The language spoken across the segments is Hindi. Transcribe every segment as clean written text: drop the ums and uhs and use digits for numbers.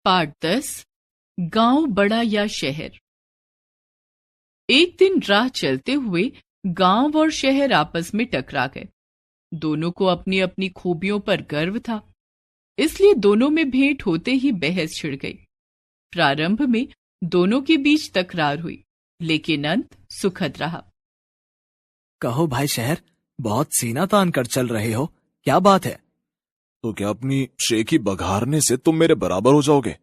पाठ 10 गांव बड़ा या शहर। एक दिन राह चलते हुए गांव और शहर आपस में टकरा गए। दोनों को अपनी अपनी खूबियों पर गर्व था, इसलिए दोनों में भेंट होते ही बहस छिड़ गई। प्रारंभ में दोनों के बीच तकरार हुई, लेकिन अंत सुखद रहा। कहो भाई शहर, बहुत सीना तान कर चल रहे हो, क्या बात है? तो क्या अपनी शेखी बघारने से तुम मेरे बराबर हो जाओगे?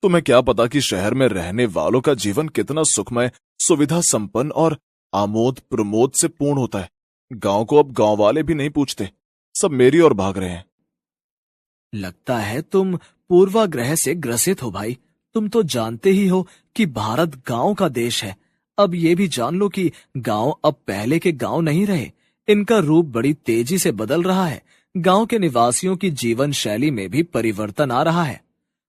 तुम्हें क्या पता कि शहर में रहने वालों का जीवन कितना सुखमय, सुविधा संपन्न और आमोद प्रमोद से पूर्ण होता है। गांव को अब गांव वाले भी नहीं पूछते, सब मेरी ओर भाग रहे हैं। लगता है तुम पूर्वाग्रह से ग्रसित हो भाई। तुम तो जानते ही हो कि भारत गांव का देश है। अब ये भी जान लो कि गांव अब पहले के गांव नहीं रहे, इनका रूप बड़ी तेजी से बदल रहा है। गांव के निवासियों की जीवन शैली में भी परिवर्तन आ रहा है।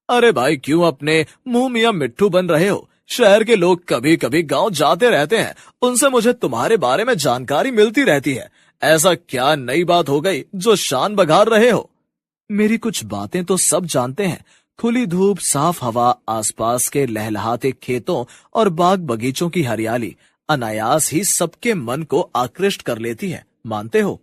अरे भाई, क्यों अपने मुंह मियां मिट्ठू बन रहे हो? शहर के लोग कभी कभी गांव जाते रहते हैं, उनसे मुझे तुम्हारे बारे में जानकारी मिलती रहती है। ऐसा क्या नई बात हो गई जो शान बघार रहे हो? मेरी कुछ बातें तो सब जानते हैं। खुली धूप, साफ हवा, आसपास के लहलहाते खेतों और बाग बगीचों की हरियाली अनायास ही सबके मन को आकृष्ट कर लेती है। मानते हो?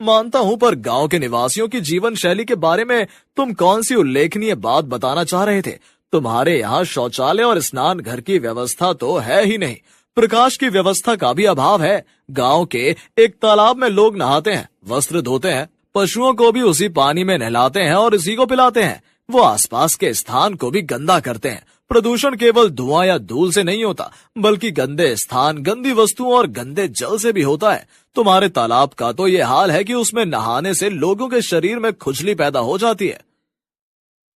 मानता हूं, पर गांव के निवासियों की जीवन शैली के बारे में तुम कौन सी उल्लेखनीय बात बताना चाह रहे थे? तुम्हारे यहाँ शौचालय और स्नान घर की व्यवस्था तो है ही नहीं, प्रकाश की व्यवस्था का भी अभाव है। गांव के एक तालाब में लोग नहाते हैं, वस्त्र धोते हैं, पशुओं को भी उसी पानी में नहलाते हैं और इसी को पिलाते हैं। वो आसपास के स्थान को भी गंदा करते हैं। प्रदूषण केवल धुआं या धूल से नहीं होता, बल्कि गंदे स्थान, गंदी वस्तुओं और गंदे जल से भी होता है। तुम्हारे तालाब का तो ये हाल है कि उसमें नहाने से लोगों के शरीर में खुजली पैदा हो जाती है।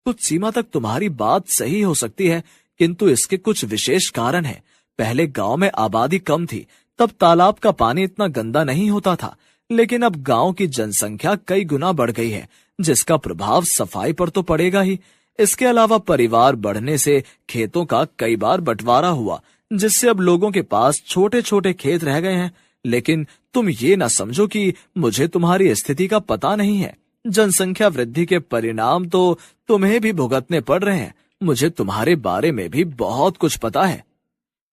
कुछ सीमा तक तुम्हारी बात सही हो सकती है, किंतु इसके कुछ विशेष कारण हैं। पहले गांव में आबादी कम थी, तब तालाब का पानी इतना गंदा नहीं होता था। लेकिन अब गांव की जनसंख्या कई गुना बढ़ गई है, जिसका प्रभाव सफाई पर तो पड़ेगा ही। इसके अलावा परिवार बढ़ने से खेतों का कई बार बंटवारा हुआ, जिससे अब लोगों के पास छोटे छोटे खेत रह गए हैं। लेकिन तुम ये ना समझो कि मुझे तुम्हारी स्थिति का पता नहीं है। जनसंख्या वृद्धि के परिणाम तो तुम्हें भी भुगतने पड़ रहे हैं। मुझे तुम्हारे बारे में भी बहुत कुछ पता है।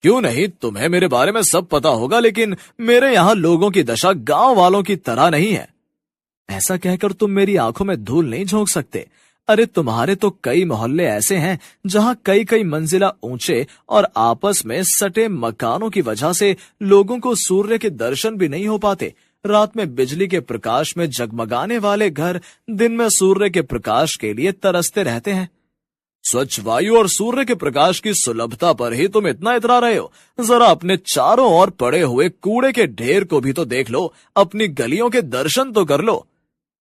क्यों नहीं, तुम्हें मेरे बारे में सब पता होगा, लेकिन मेरे यहाँ लोगों की दशा गांव वालों की तरह नहीं है। ऐसा कहकर तुम मेरी आंखों में धूल नहीं झोंक सकते। अरे तुम्हारे तो कई मोहल्ले ऐसे हैं जहाँ कई कई मंजिला ऊंचे और आपस में सटे मकानों की वजह से लोगों को सूर्य के दर्शन भी नहीं हो पाते। रात में बिजली के प्रकाश में जगमगाने वाले घर दिन में सूर्य के प्रकाश के लिए तरसते रहते हैं। स्वच्छ वायु और सूर्य के प्रकाश की सुलभता पर ही तुम इतना इतरा रहे हो। जरा अपने चारों ओर पड़े हुए कूड़े के ढेर को भी तो देख लो, अपनी गलियों के दर्शन तो कर लो।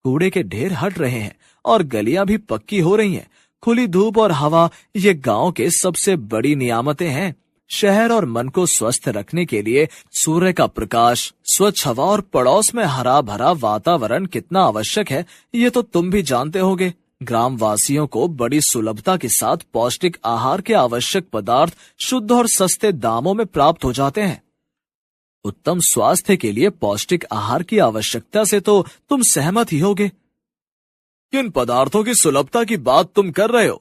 कूड़े के ढेर हट रहे हैं और गलियां भी पक्की हो रही हैं। खुली धूप और हवा ये गांव के सबसे बड़ी नियामतें हैं। शहर और मन को स्वस्थ रखने के लिए सूर्य का प्रकाश, स्वच्छ हवा और पड़ोस में हरा भरा वातावरण कितना आवश्यक है, ये तो तुम भी जानते होगे। ग्राम वासियों को बड़ी सुलभता के साथ पौष्टिक आहार के आवश्यक पदार्थ शुद्ध और सस्ते दामों में प्राप्त हो जाते हैं। उत्तम स्वास्थ्य के लिए पौष्टिक आहार की आवश्यकता से तो तुम सहमत ही होगे। किन पदार्थों की सुलभता की बात तुम कर रहे हो?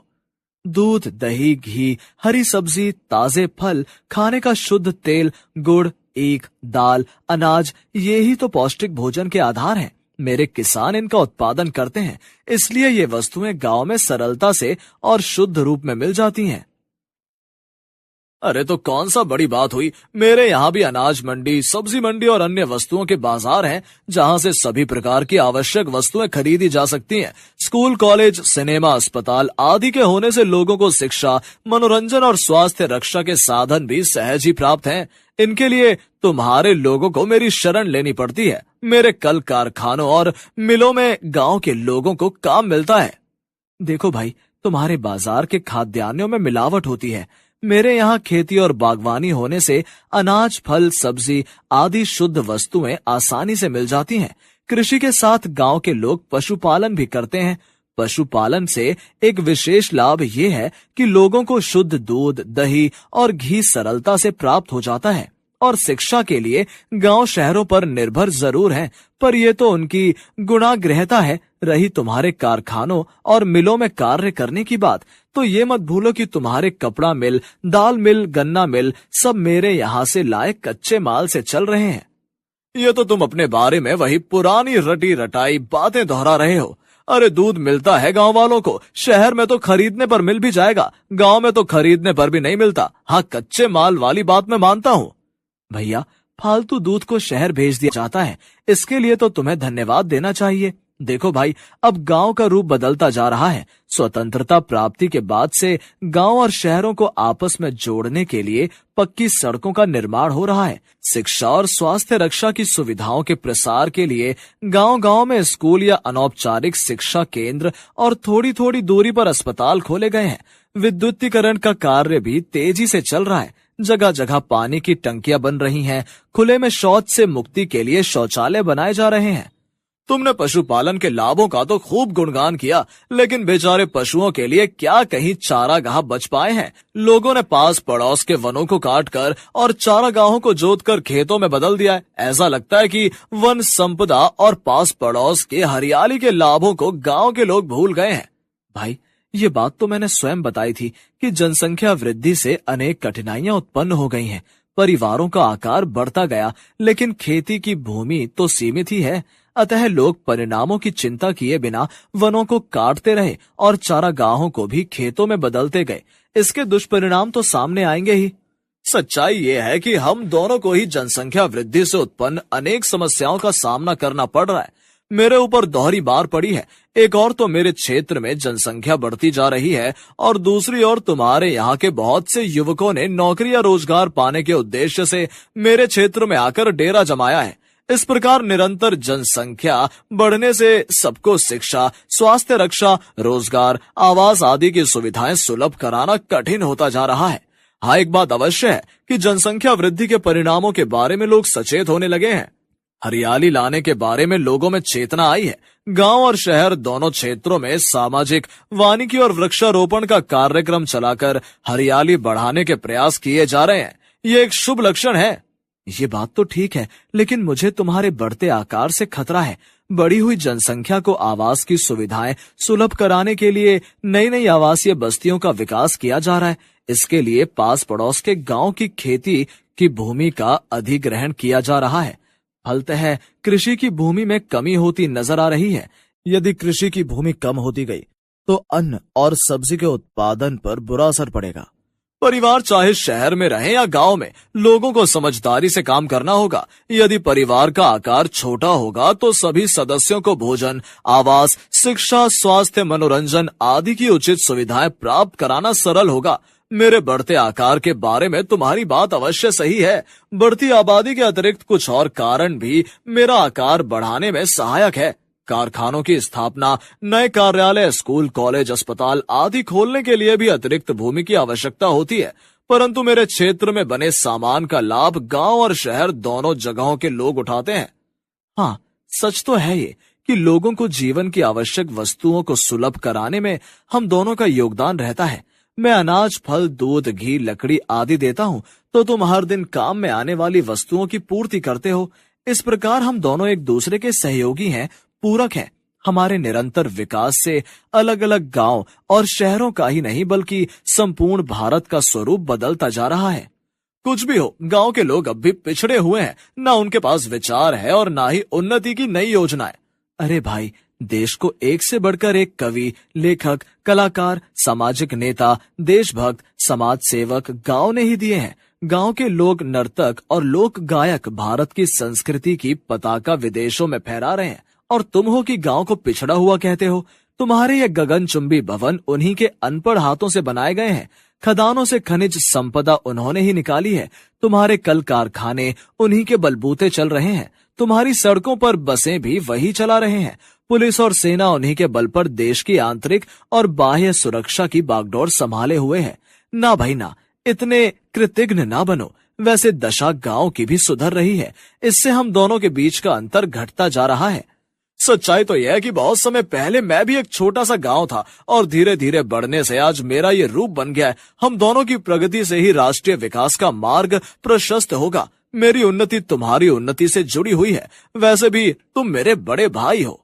दूध, दही, घी, हरी सब्जी, ताजे फल, खाने का शुद्ध तेल, गुड़, ईख, दाल, अनाज, ये ही तो पौष्टिक भोजन के आधार हैं। मेरे किसान इनका उत्पादन करते हैं, इसलिए ये वस्तुएं गांव में सरलता से और शुद्ध रूप में मिल जाती हैं। अरे तो कौन सा बड़ी बात हुई, मेरे यहाँ भी अनाज मंडी, सब्जी मंडी और अन्य वस्तुओं के बाजार हैं, जहाँ से सभी प्रकार की आवश्यक वस्तुएं खरीदी जा सकती हैं। स्कूल, कॉलेज, सिनेमा, अस्पताल आदि के होने से लोगों को शिक्षा, मनोरंजन और स्वास्थ्य रक्षा के साधन भी सहज ही प्राप्त हैं। इनके लिए तुम्हारे लोगों को मेरी शरण लेनी पड़ती है। मेरे कल कारखानों और मिलों में गांव के लोगों को काम मिलता है। देखो भाई, तुम्हारे बाजार के खाद्यान्नों में मिलावट होती है। मेरे यहाँ खेती और बागवानी होने से अनाज, फल, सब्जी आदि शुद्ध वस्तुएं आसानी से मिल जाती हैं। कृषि के साथ गांव के लोग पशुपालन भी करते हैं। पशुपालन से एक विशेष लाभ ये है कि लोगों को शुद्ध दूध, दही और घी सरलता से प्राप्त हो जाता है। और शिक्षा के लिए गांव शहरों पर निर्भर जरूर हैं, पर ये तो उनकी गुणाग्रहता है। रही तुम्हारे कारखानों और मिलों में कार्य करने की बात, तो ये मत भूलो कि तुम्हारे कपड़ा मिल, दाल मिल, गन्ना मिल सब मेरे यहाँ से लाए कच्चे माल से चल रहे हैं। ये तो तुम अपने बारे में वही पुरानी रटी रटाई बातें दोहरा रहे हो। अरे दूध मिलता है गांव वालों को, शहर में तो खरीदने पर मिल भी जाएगा, गांव में तो खरीदने पर भी नहीं मिलता। हाँ, कच्चे माल वाली बात मैं मानता हूँ। भैया, फालतू दूध को शहर भेज दिया जाता है, इसके लिए तो तुम्हें धन्यवाद देना चाहिए। देखो भाई, अब गांव का रूप बदलता जा रहा है। स्वतंत्रता प्राप्ति के बाद से गांव और शहरों को आपस में जोड़ने के लिए पक्की सड़कों का निर्माण हो रहा है। शिक्षा और स्वास्थ्य रक्षा की सुविधाओं के प्रसार के लिए गांव-गांव में स्कूल या अनौपचारिक शिक्षा केंद्र और थोड़ी थोड़ी दूरी पर अस्पताल खोले गए हैं। विद्युतीकरण का कार्य भी तेजी से चल रहा है। जगह जगह पानी की टंकियां बन रही हैं। खुले में शौच से मुक्ति के लिए शौचालय बनाए जा रहे हैं। तुमने पशुपालन के लाभों का तो खूब गुणगान किया, लेकिन बेचारे पशुओं के लिए क्या कहीं चारागाह बच पाए हैं? लोगों ने पास पड़ोस के वनों को काटकर और चारागाहों को जोतकर खेतों में बदल दिया है। ऐसा लगता है कि वन संपदा और पास पड़ोस के हरियाली के लाभों को गांव के लोग भूल गए हैं। भाई, ये बात तो मैंने स्वयं बताई थी कि जनसंख्या वृद्धि से अनेक कठिनाइयां उत्पन्न हो गई हैं। परिवारों का आकार बढ़ता गया, लेकिन खेती की भूमि तो सीमित ही है। अतः लोग परिणामों की चिंता किए बिना वनों को काटते रहे और चारागाहों को भी खेतों में बदलते गए। इसके दुष्परिणाम तो सामने आएंगे ही। सच्चाई ये है कि हम दोनों को ही जनसंख्या वृद्धि से उत्पन्न अनेक समस्याओं का सामना करना पड़ रहा है। मेरे ऊपर दोहरी बार पड़ी है। एक और तो मेरे क्षेत्र में जनसंख्या बढ़ती जा रही है और दूसरी ओर तुम्हारे यहाँ के बहुत से युवकों ने नौकरी या रोजगार पाने के उद्देश्य से मेरे क्षेत्र में आकर डेरा जमाया है। इस प्रकार निरंतर जनसंख्या बढ़ने से सबको शिक्षा, स्वास्थ्य रक्षा, रोजगार, आवास आदि की सुविधाएं सुलभ कराना कठिन होता जा रहा है। हाँ, एक बात अवश्य है कि जनसंख्या वृद्धि के परिणामों के बारे में लोग सचेत होने लगे हैं। हरियाली लाने के बारे में लोगों में चेतना आई है। गांव और शहर दोनों क्षेत्रों में सामाजिक, वानिकी और वृक्षारोपण का कार्यक्रम चलाकर हरियाली बढ़ाने के प्रयास किए जा रहे हैं। ये एक शुभ लक्षण है। ये बात तो ठीक है, लेकिन मुझे तुम्हारे बढ़ते आकार से खतरा है। बढ़ी हुई जनसंख्या को आवास की सुविधाएं सुलभ कराने के लिए नई नई आवासीय बस्तियों का विकास किया जा रहा है। इसके लिए पास पड़ोस के गांव की खेती की भूमि का अधिग्रहण किया जा रहा है। फलतः कृषि की भूमि में कमी होती नजर आ रही है। यदि कृषि की भूमि कम होती गई तो अन्न और सब्जी के उत्पादन पर बुरा असर पड़ेगा। परिवार चाहे शहर में रहे या गांव में, लोगों को समझदारी से काम करना होगा। यदि परिवार का आकार छोटा होगा तो सभी सदस्यों को भोजन, आवास, शिक्षा, स्वास्थ्य, मनोरंजन आदि की उचित सुविधाएं प्राप्त कराना सरल होगा। मेरे बढ़ते आकार के बारे में तुम्हारी बात अवश्य सही है। बढ़ती आबादी के अतिरिक्त कुछ और कारण भी मेरा आकार बढ़ाने में सहायक है। कारखानों की स्थापना, नए कार्यालय, स्कूल, कॉलेज, अस्पताल आदि खोलने के लिए भी अतिरिक्त भूमि की आवश्यकता होती है। परंतु मेरे क्षेत्र में बने सामान का लाभ गांव और शहर दोनों जगहों के लोग उठाते हैं। हाँ, सच तो है ये कि लोगों को जीवन की आवश्यक वस्तुओं को सुलभ कराने में हम दोनों का योगदान रहता है। मैं अनाज, फल, दूध, घी, लकड़ी आदि देता हूँ तो तुम हर दिन काम में आने वाली वस्तुओं की पूर्ति करते हो। इस प्रकार हम दोनों एक दूसरे के सहयोगी हैं, पूरक हैं। हमारे निरंतर विकास से अलग अलग गांव और शहरों का ही नहीं बल्कि संपूर्ण भारत का स्वरूप बदलता जा रहा है। कुछ भी हो, गांव के लोग अब भी पिछड़े हुए हैं। ना उनके पास विचार है और ना ही उन्नति की नई योजनाएं। अरे भाई, देश को एक से बढ़कर एक कवि, लेखक, कलाकार, सामाजिक नेता, देशभक्त, समाज सेवक गांव ने ही दिए हैं। गांव के लोग नर्तक और लोक गायक भारत की संस्कृति की पताका विदेशों में फहरा रहे हैं और तुम हो कि गांव को पिछड़ा हुआ कहते हो। तुम्हारे ये गगनचुंबी भवन उन्हीं के अनपढ़ हाथों से बनाए गए हैं। खदानों से खनिज संपदा उन्होंने ही निकाली है। तुम्हारे कल कारखाने उन्हीं के बलबूते चल रहे हैं। तुम्हारी सड़कों पर बसें भी वही चला रहे हैं। पुलिस और सेना उन्हीं के बल पर देश की आंतरिक और बाह्य सुरक्षा की बागडोर संभाले हुए है। ना भाई ना, इतने कृतघ्न ना बनो। वैसे दशा गांव की भी सुधर रही है। इससे हम दोनों के बीच का अंतर घटता जा रहा है। सच्चाई तो यह है कि बहुत समय पहले मैं भी एक छोटा सा गांव था और धीरे धीरे बढ़ने से आज मेरा ये रूप बन गया है। हम दोनों की प्रगति से ही राष्ट्रीय विकास का मार्ग प्रशस्त होगा। मेरी उन्नति तुम्हारी उन्नति से जुड़ी हुई है। वैसे भी तुम मेरे बड़े भाई हो।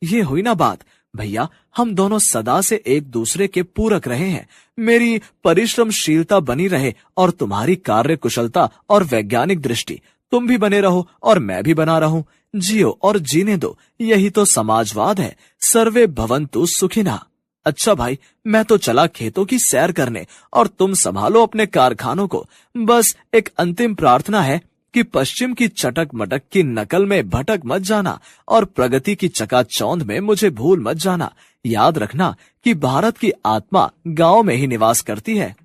ये हुई ना बात। भैया, हम दोनों सदा से एक दूसरे के पूरक रहे हैं। मेरी परिश्रमशीलता बनी रहे और तुम्हारी कार्य कुशलता और वैज्ञानिक दृष्टि, तुम भी बने रहो और मैं भी बना रहूं। जियो और जीने दो, यही तो समाजवाद है। सर्वे भवन्तु सुखिनः। अच्छा भाई, मैं तो चला खेतों की सैर करने और तुम संभालो अपने कारखानों को। बस एक अंतिम प्रार्थना है कि पश्चिम की चटक मटक की नकल में भटक मत जाना और प्रगति की चकाचौंध में मुझे भूल मत जाना। याद रखना कि भारत की आत्मा गांव में ही निवास करती है।